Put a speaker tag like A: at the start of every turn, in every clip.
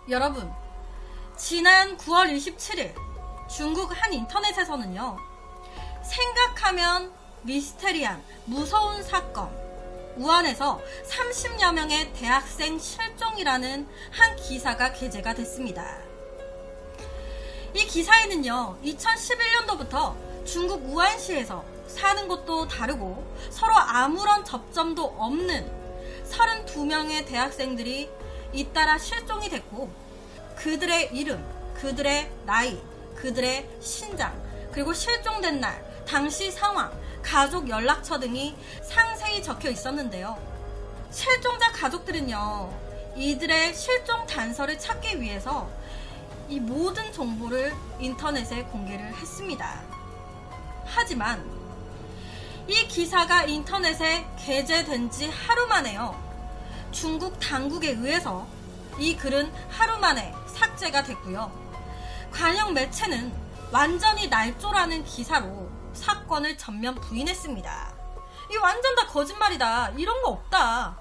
A: 여러분, 지난 9월 27일 중국 한 인터넷에서는요, 생각하면 미스테리한 무서운 사건, 우한에서 30여 명의 대학생 실종이라는 한 기사가 게재가 됐습니다. 이 기사에는요, 2011년도부터 중국 우한시에서 사는 곳도 다르고 서로 아무런 접점도 없는 32명의 대학생들이 잇따라 실종이 됐고, 그들의 이름, 그들의 나이, 그들의 신장, 그리고 실종된 날, 당시 상황, 가족 연락처 등이 상세히 적혀 있었는데요. 실종자 가족들은요, 이들의 실종 단서를 찾기 위해서 이 모든 정보를 인터넷에 공개를 했습니다. 하지만 이 기사가 인터넷에 게재된 지 하루 만에요, 중국 당국에 의해서 이 글은 하루 만에 삭제가 됐고요. 관영 매체는 완전히 날조라는 기사로 사건을 전면 부인했습니다. 이 완전 다 거짓말이다, 이런 거 없다.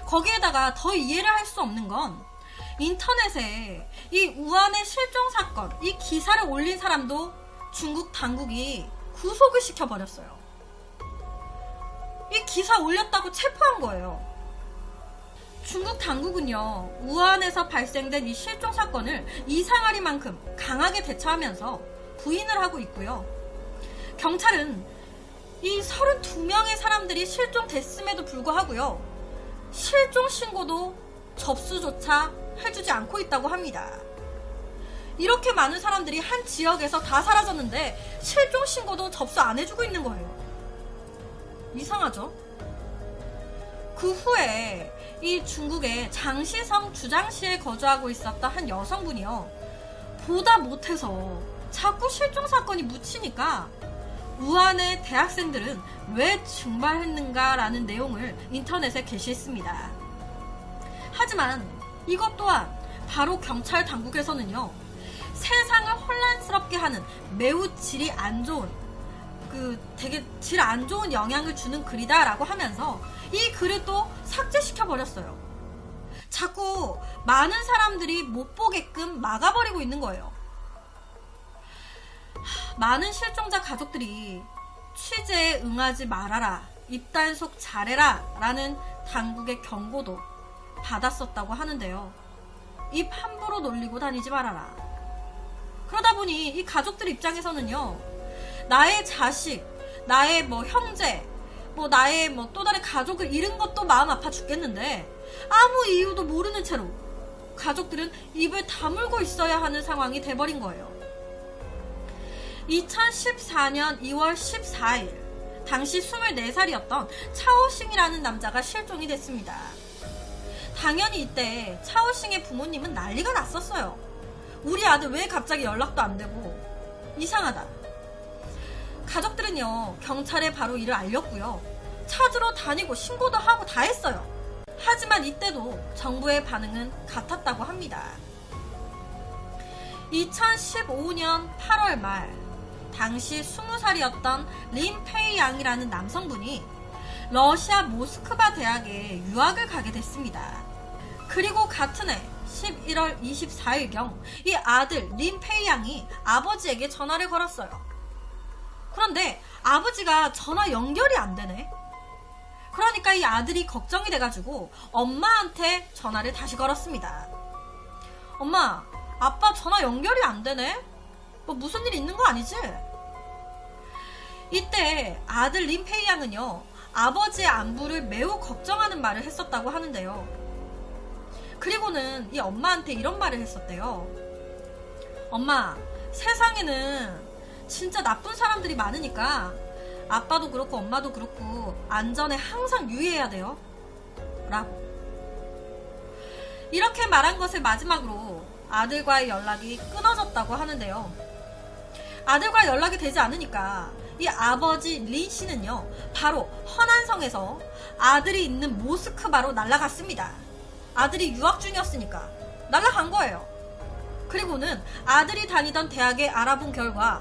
A: 거기에다가 더 이해를 할 수 없는 건 인터넷에 이 우한의 실종 사건, 이 기사를 올린 사람도 중국 당국이 구속을 시켜버렸어요. 이 기사 올렸다고 체포한 거예요. 중국 당국은요, 우한에서 발생된 이 실종 사건을 이상하리만큼 강하게 대처하면서 부인을 하고 있고요. 경찰은 이 32명의 사람들이 실종됐음에도 불구하고요, 실종 신고도 접수조차 해주지 않고 있다고 합니다. 이렇게 많은 사람들이 한 지역에서 다 사라졌는데 실종 신고도 접수 안 해주고 있는 거예요. 이상하죠? 그 후에 이 중국의 장시성 주장시에 거주하고 있었던 한 여성분이요, 보다 못해서 자꾸 실종 사건이 묻히니까 우한의 대학생들은 왜 증발했는가라는 내용을 인터넷에 게시했습니다. 하지만 이것 또한 바로 경찰 당국에서는요, 세상을 혼란스럽게 하는 매우 질이 안 좋은, 되게 질 안 좋은 영향을 주는 글이다 라고 하면서 이 글을 또 삭제시켜버렸어요. 자꾸 많은 사람들이 못 보게끔 막아버리고 있는 거예요. 많은 실종자 가족들이 취재에 응하지 말아라, 입단속 잘해라 라는 당국의 경고도 받았었다고 하는데요. 입 함부로 놀리고 다니지 말아라. 그러다 보니 이 가족들 입장에서는요, 나의 자식, 나의 형제, 나의 또 다른 가족을 잃은 것도 마음 아파 죽겠는데 아무 이유도 모르는 채로 가족들은 입을 다물고 있어야 하는 상황이 돼버린 거예요. 2014년 2월 14일 당시 24살이었던 차오싱이라는 남자가 실종이 됐습니다. 당연히 이때 차오싱의 부모님은 난리가 났었어요. 우리 아들 왜 갑자기 연락도 안 되고, 이상하다. 가족들은요, 경찰에 바로 이를 알렸고요, 찾으러 다니고 신고도 하고 다 했어요. 하지만 이때도 정부의 반응은 같았다고 합니다. 2015년 8월 말 당시 20살이었던 린페이양이라는 남성분이 러시아 모스크바 대학에 유학을 가게 됐습니다. 그리고 같은 해 11월 24일경 이 아들 린페이양이 아버지에게 전화를 걸었어요. 그런데 아버지가 전화 연결이 안 되네. 그러니까 이 아들이 걱정이 돼가지고 엄마한테 전화를 다시 걸었습니다. 엄마, 아빠 전화 연결이 안 되네? 무슨 일 있는 거 아니지? 이때 아들 린페이양은요, 아버지의 안부를 매우 걱정하는 말을 했었다고 하는데요. 그리고는 이 엄마한테 이런 말을 했었대요. 엄마, 세상에는 진짜 나쁜 사람들이 많으니까 아빠도 그렇고 엄마도 그렇고 안전에 항상 유의해야 돼요 라고. 이렇게 말한 것을 마지막으로 아들과의 연락이 끊어졌다고 하는데요. 아들과 연락이 되지 않으니까 이 아버지 린 씨는요, 바로 허난성에서 아들이 있는 모스크바로 날아갔습니다. 아들이 유학 중이었으니까 날아간 거예요. 그리고는 아들이 다니던 대학에 알아본 결과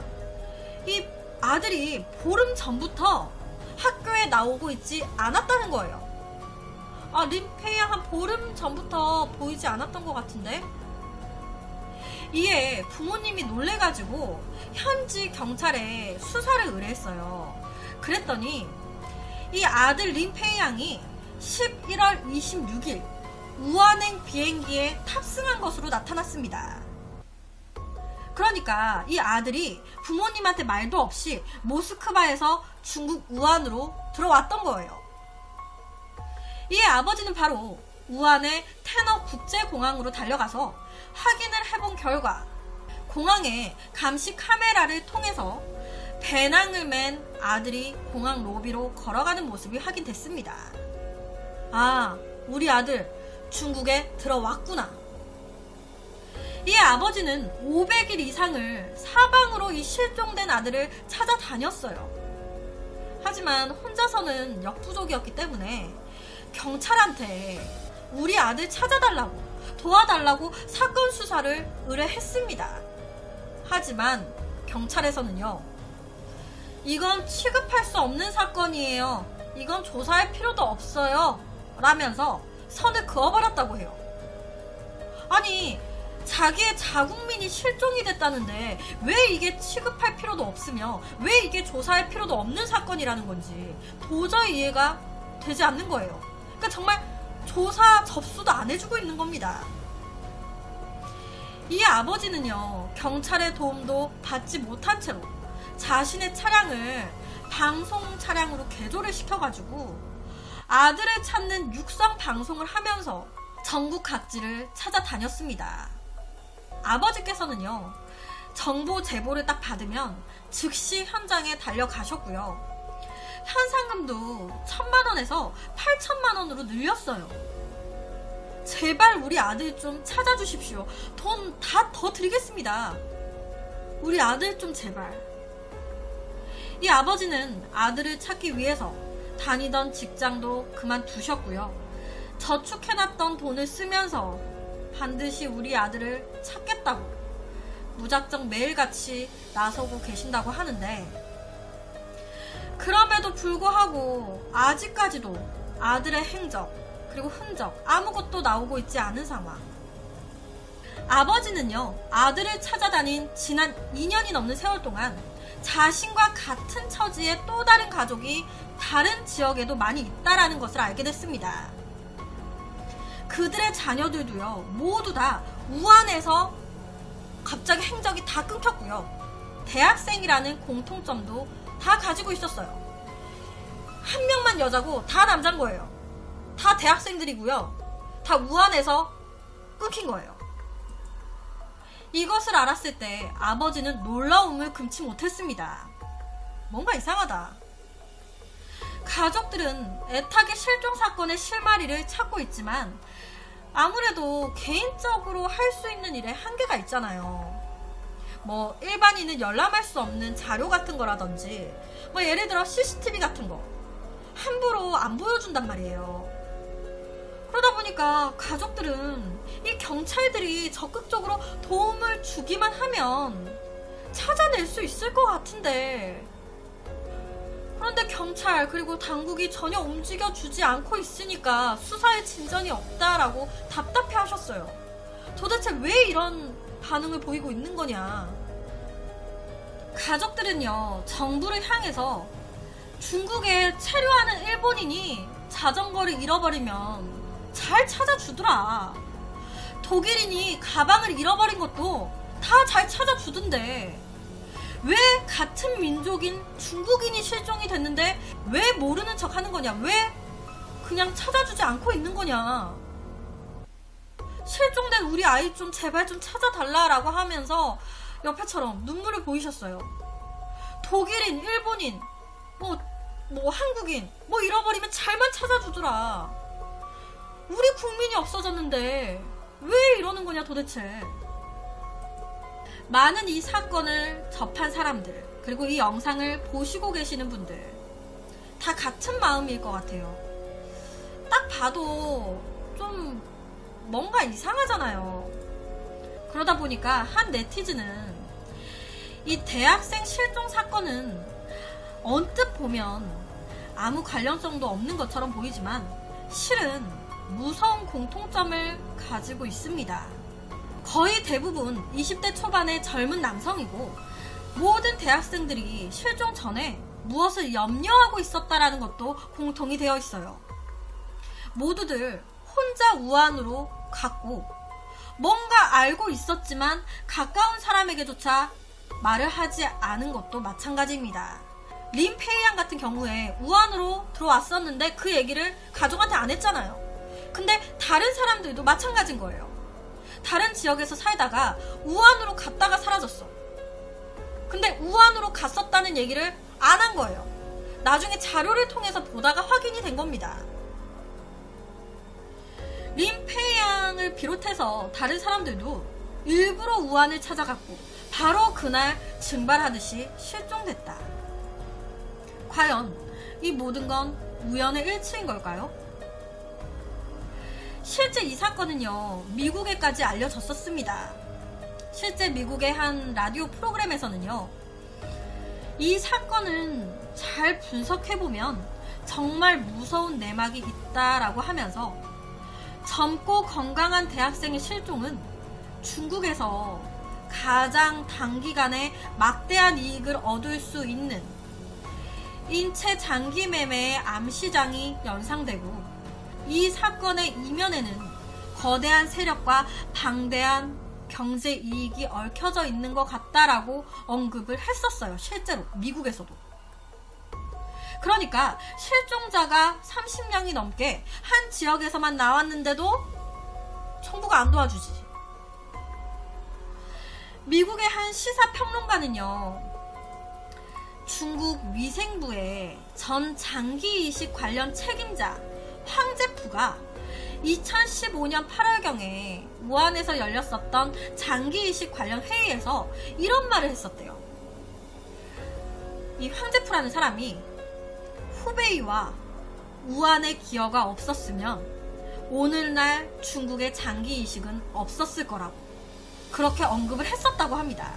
A: 이 아들이 보름 전부터 학교에 나오고 있지 않았다는 거예요. 린페이양 한 보름 전부터 보이지 않았던 것 같은데? 이에 부모님이 놀래가지고 현지 경찰에 수사를 의뢰했어요. 그랬더니 이 아들 린페이양이 11월 26일 우한행 비행기에 탑승한 것으로 나타났습니다. 그러니까 이 아들이 부모님한테 말도 없이 모스크바에서 중국 우한으로 들어왔던 거예요. 이에 아버지는 바로 우한의 테너 국제공항으로 달려가서 확인을 해본 결과 공항에 감시 카메라를 통해서 배낭을 맨 아들이 공항 로비로 걸어가는 모습이 확인됐습니다. 우리 아들 중국에 들어왔구나. 이에 아버지는 500일 이상을 사방으로 이 실종된 아들을 찾아다녔어요. 하지만 혼자서는 역부족이었기 때문에 경찰한테 우리 아들 찾아달라고 도와달라고 사건 수사를 의뢰했습니다. 하지만 경찰에서는요, 이건 취급할 수 없는 사건이에요. 이건 조사할 필요도 없어요. 라면서 선을 그어버렸다고 해요. 아니, 자기의 자국민이 실종이 됐다는데 왜 이게 취급할 필요도 없으며 왜 이게 조사할 필요도 없는 사건이라는 건지 도저히 이해가 되지 않는 거예요. 그러니까 정말 조사 접수도 안 해주고 있는 겁니다. 이 아버지는요, 경찰의 도움도 받지 못한 채로 자신의 차량을 방송 차량으로 개조를 시켜가지고 아들을 찾는 육성 방송을 하면서 전국 각지를 찾아다녔습니다. 아버지께서는요, 정보 제보를 딱 받으면 즉시 현장에 달려가셨고요. 현상금도 1,000만원에서 8,000만원으로 늘렸어요. 제발 우리 아들 좀 찾아주십시오. 돈 다 더 드리겠습니다. 우리 아들 좀 제발. 이 아버지는 아들을 찾기 위해서 다니던 직장도 그만두셨고요. 저축해놨던 돈을 쓰면서 반드시 우리 아들을 찾겠다고 무작정 매일같이 나서고 계신다고 하는데, 그럼에도 불구하고 아직까지도 아들의 행적 그리고 흔적 아무것도 나오고 있지 않은 상황. 아버지는요, 아들을 찾아다닌 지난 2년이 넘는 세월 동안 자신과 같은 처지의 또 다른 가족이 다른 지역에도 많이 있다라는 것을 알게 됐습니다. 그들의 자녀들도요, 모두 다 우한에서 갑자기 행적이 다 끊겼고요. 대학생이라는 공통점도 다 가지고 있었어요. 한 명만 여자고 다 남자인 거예요. 다 대학생들이고요. 다 우한에서 끊긴 거예요. 이것을 알았을 때 아버지는 놀라움을 금치 못했습니다. 뭔가 이상하다. 가족들은 애타게 실종 사건의 실마리를 찾고 있지만 아무래도 개인적으로 할 수 있는 일에 한계가 있잖아요. 뭐 일반인은 열람할 수 없는 자료 같은 거라든지 뭐 예를 들어 CCTV 같은 거 함부로 안 보여준단 말이에요. 그러다 보니까 가족들은 이 경찰들이 적극적으로 도움을 주기만 하면 찾아낼 수 있을 것 같은데, 그런데 경찰 그리고 당국이 전혀 움직여주지 않고 있으니까 수사에 진전이 없다라고 답답해 하셨어요. 도대체 왜 이런 반응을 보이고 있는 거냐. 가족들은요, 정부를 향해서 중국에 체류하는 일본인이 자전거를 잃어버리면 잘 찾아주더라. 독일인이 가방을 잃어버린 것도 다 잘 찾아주던데 왜 같은 민족인 중국인이 실종이 됐는데 왜 모르는 척 하는 거냐, 왜 그냥 찾아주지 않고 있는 거냐. 실종된 우리 아이 좀 제발 좀 찾아달라라고 하면서 옆에처럼 눈물을 보이셨어요. 독일인, 일본인, 뭐 한국인 뭐 잃어버리면 잘만 찾아주더라. 우리 국민이 없어졌는데 왜 이러는 거냐 도대체. 많은 이 사건을 접한 사람들 그리고 이 영상을 보시고 계시는 분들 다 같은 마음일 것 같아요. 딱 봐도 좀 뭔가 이상하잖아요. 그러다 보니까 한 네티즌은 이 대학생 실종 사건은 언뜻 보면 아무 관련성도 없는 것처럼 보이지만 실은 무서운 공통점을 가지고 있습니다. 거의 대부분 20대 초반의 젊은 남성이고 모든 대학생들이 실종 전에 무엇을 염려하고 있었다라는 것도 공통이 되어 있어요. 모두들 혼자 우한으로 갔고 뭔가 알고 있었지만 가까운 사람에게조차 말을 하지 않은 것도 마찬가지입니다. 린 페이양 같은 경우에 우한으로 들어왔었는데 그 얘기를 가족한테 안 했잖아요. 근데 다른 사람들도 마찬가지인 거예요. 다른 지역에서 살다가 우한으로 갔다가 사라졌어. 근데 우한으로 갔었다는 얘기를 안 한 거예요. 나중에 자료를 통해서 보다가 확인이 된 겁니다. 린 페이양을 비롯해서 다른 사람들도 일부러 우한을 찾아갔고 바로 그날 증발하듯이 실종됐다. 과연 이 모든 건 우연의 일치인 걸까요? 실제 이 사건은요, 미국에까지 알려졌었습니다. 실제 미국의 한 라디오 프로그램에서는요, 이 사건은 잘 분석해보면 정말 무서운 내막이 있다라고 하면서 젊고 건강한 대학생의 실종은 중국에서 가장 단기간에 막대한 이익을 얻을 수 있는 인체 장기 매매의 암시장이 연상되고 이 사건의 이면에는 거대한 세력과 방대한 경제 이익이 얽혀져 있는 것 같다라고 언급을 했었어요. 실제로 미국에서도. 그러니까 실종자가 30명이 넘게 한 지역에서만 나왔는데도 정부가 안 도와주지. 미국의 한 시사평론가는요, 중국 위생부의 전 장기 이식 관련 책임자 황제프가 2015년 8월경에 우한에서 열렸었던 장기 이식 관련 회의에서 이런 말을 했었대요. 이 황제프라는 사람이 후베이와 우한의 기여가 없었으면 오늘날 중국의 장기 이식은 없었을 거라고 그렇게 언급을 했었다고 합니다.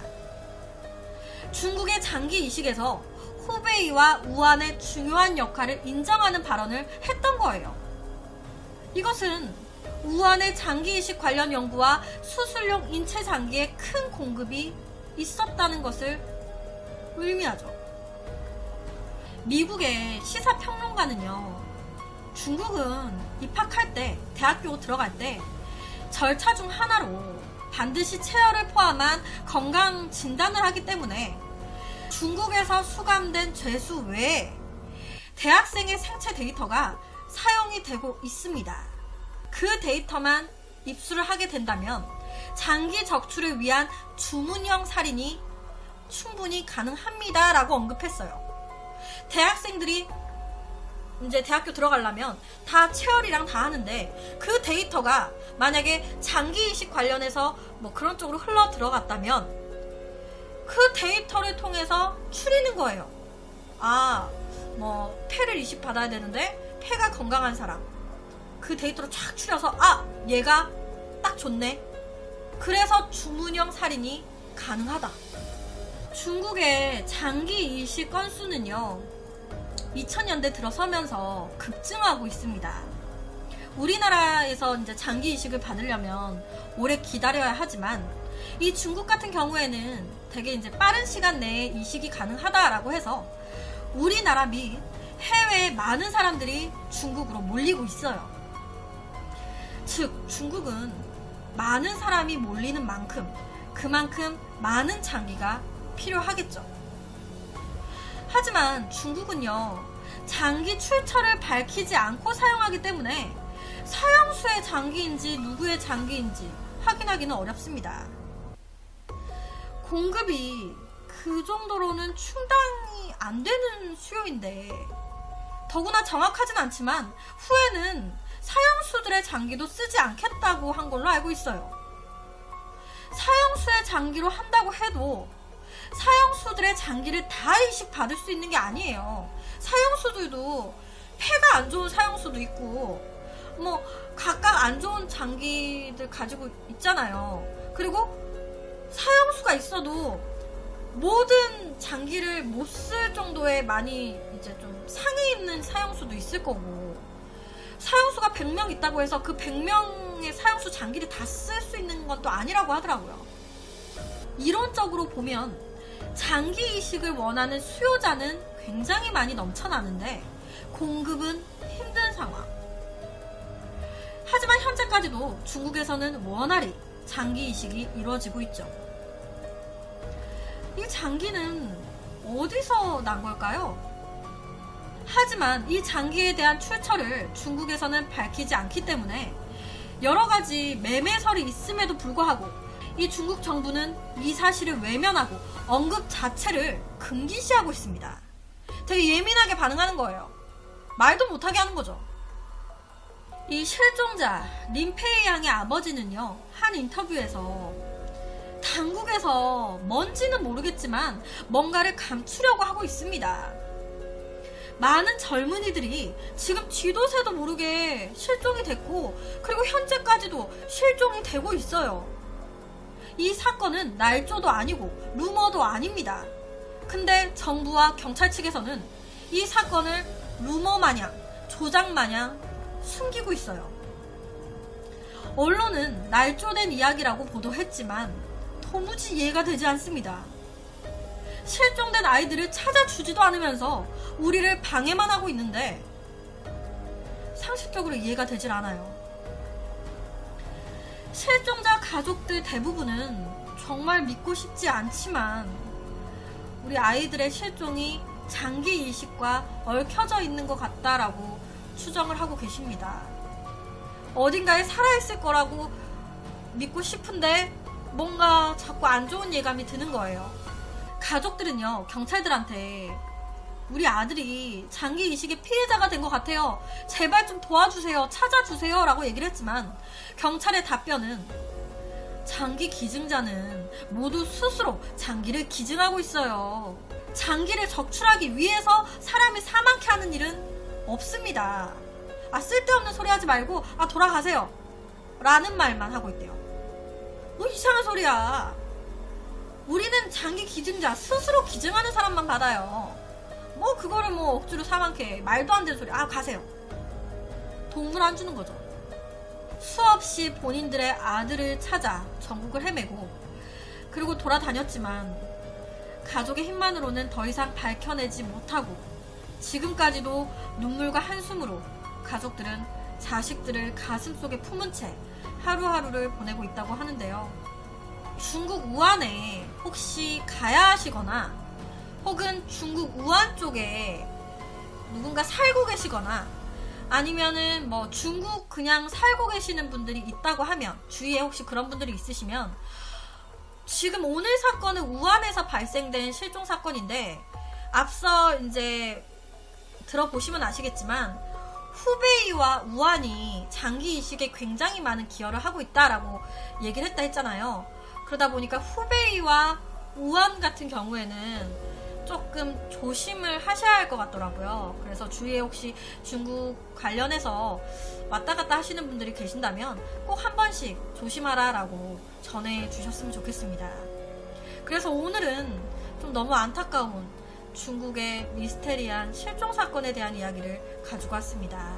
A: 중국의 장기 이식에서 후베이와 우한의 중요한 역할을 인정하는 발언을 했던 거예요. 이것은 우한의 장기 이식 관련 연구와 수술용 인체 장기의 큰 공급이 있었다는 것을 의미하죠. 미국의 시사평론가는요, 중국은 입학할 때, 대학교 들어갈 때 절차 중 하나로 반드시 체열을 포함한 건강 진단을 하기 때문에 중국에서 수감된 죄수 외에 대학생의 생체 데이터가 사용이 되고 있습니다. 그 데이터만 입수를 하게 된다면 장기 적출을 위한 주문형 살인이 충분히 가능합니다 라고 언급했어요. 대학생들이 이제 대학교 들어가려면 다 체열이랑 다 하는데 그 데이터가 만약에 장기 이식 관련해서 뭐 그런 쪽으로 흘러 들어갔다면 그 데이터를 통해서 추리는 거예요. 뭐 폐를 이식 받아야 되는데 폐가 건강한 사람, 그 데이터로 쫙 추려서 얘가 딱 좋네. 그래서 주문형 살인이 가능하다. 중국의 장기 이식 건수는요, 2000년대 들어서면서 급증하고 있습니다. 우리나라에서 이제 장기 이식을 받으려면 오래 기다려야 하지만 이 중국 같은 경우에는 되게 이제 빠른 시간 내에 이식이 가능하다라고 해서 우리나라 및 해외에 많은 사람들이 중국으로 몰리고 있어요. 즉, 중국은 많은 사람이 몰리는 만큼 그만큼 많은 장기가 필요하겠죠. 하지만 중국은요, 장기 출처를 밝히지 않고 사용하기 때문에 사형수의 장기인지 누구의 장기인지 확인하기는 어렵습니다. 공급이 그 정도로는 충당이 안 되는 수요인데, 더구나 정확하진 않지만 후에는 사형수들의 장기도 쓰지 않겠다고 한 걸로 알고 있어요. 사형수의 장기로 한다고 해도 사형수들의 장기를 다 이식 받을 수 있는 게 아니에요. 사형수들도 폐가 안 좋은 사형수도 있고 뭐 각각 안 좋은 장기들 가지고 있잖아요. 그리고 사형수가 있어도 모든 장기를 못 쓸 정도의 많이 이제 좀 상해 있는 사형수도 있을 거고, 사형수가 100명 있다고 해서 그 100명의 사형수 장기를 다 쓸 수 있는 건 또 아니라고 하더라고요. 이론적으로 보면 장기 이식을 원하는 수요자는 굉장히 많이 넘쳐나는데 공급은 힘든 상황. 하지만 현재까지도 중국에서는 원활히 장기 이식이 이루어지고 있죠. 이 장기는 어디서 난 걸까요? 하지만 이 장기에 대한 출처를 중국에서는 밝히지 않기 때문에 여러 가지 매매설이 있음에도 불구하고 이 중국 정부는 이 사실을 외면하고 언급 자체를 금기시하고 있습니다. 되게 예민하게 반응하는 거예요. 말도 못하게 하는 거죠. 이 실종자 린페이 양의 아버지는요, 한 인터뷰에서 당국에서 뭔지는 모르겠지만 뭔가를 감추려고 하고 있습니다. 많은 젊은이들이 지금 쥐도 새도 모르게 실종이 됐고, 그리고 현재까지도 실종이 되고 있어요. 이 사건은 날조도 아니고 루머도 아닙니다. 근데 정부와 경찰 측에서는 이 사건을 루머 마냥, 조작 마냥 숨기고 있어요. 언론은 날조된 이야기라고 보도했지만 도무지 이해가 되지 않습니다. 실종된 아이들을 찾아주지도 않으면서 우리를 방해만 하고 있는데 상식적으로 이해가 되질 않아요. 실종자 가족들 대부분은 정말 믿고 싶지 않지만 우리 아이들의 실종이 장기 이식과 얽혀져 있는 것 같다라고 추정을 하고 계십니다. 어딘가에 살아있을 거라고 믿고 싶은데 뭔가 자꾸 안 좋은 예감이 드는 거예요. 가족들은요, 경찰들한테 우리 아들이 장기 이식의 피해자가 된 것 같아요. 제발 좀 도와주세요. 찾아주세요. 라고 얘기를 했지만 경찰의 답변은 장기 기증자는 모두 스스로 장기를 기증하고 있어요. 장기를 적출하기 위해서 사람이 사망케 하는 일은 없습니다. 쓸데없는 소리 하지 말고 돌아가세요. 라는 말만 하고 있대요. 뭐 이상한 소리야. 우리는 장기 기증자, 스스로 기증하는 사람만 받아요. 뭐 그거를 뭐 억지로 사망케, 말도 안 되는 소리. 가세요. 돈을 안 주는 거죠. 수없이 본인들의 아들을 찾아 전국을 헤매고 그리고 돌아다녔지만 가족의 힘만으로는 더 이상 밝혀내지 못하고 지금까지도 눈물과 한숨으로 가족들은 자식들을 가슴속에 품은 채 하루하루를 보내고 있다고 하는데요. 중국 우한에 혹시 가야 하시거나 혹은 중국 우한 쪽에 누군가 살고 계시거나 아니면은 뭐 중국 그냥 살고 계시는 분들이 있다고 하면, 주위에 혹시 그런 분들이 있으시면, 지금 오늘 사건은 우한에서 발생된 실종 사건인데 앞서 이제 들어보시면 아시겠지만 후베이와 우한이 장기 이식에 굉장히 많은 기여를 하고 있다라고 얘기를 했다 했잖아요. 그러다 보니까 후베이와 우한 같은 경우에는 조금 조심을 하셔야 할 것 같더라고요. 그래서 주위에 혹시 중국 관련해서 왔다 갔다 하시는 분들이 계신다면 꼭 한 번씩 조심하라 라고 전해주셨으면 좋겠습니다. 그래서 오늘은 좀 너무 안타까운 중국의 미스테리한 실종 사건에 대한 이야기를 가지고 왔습니다.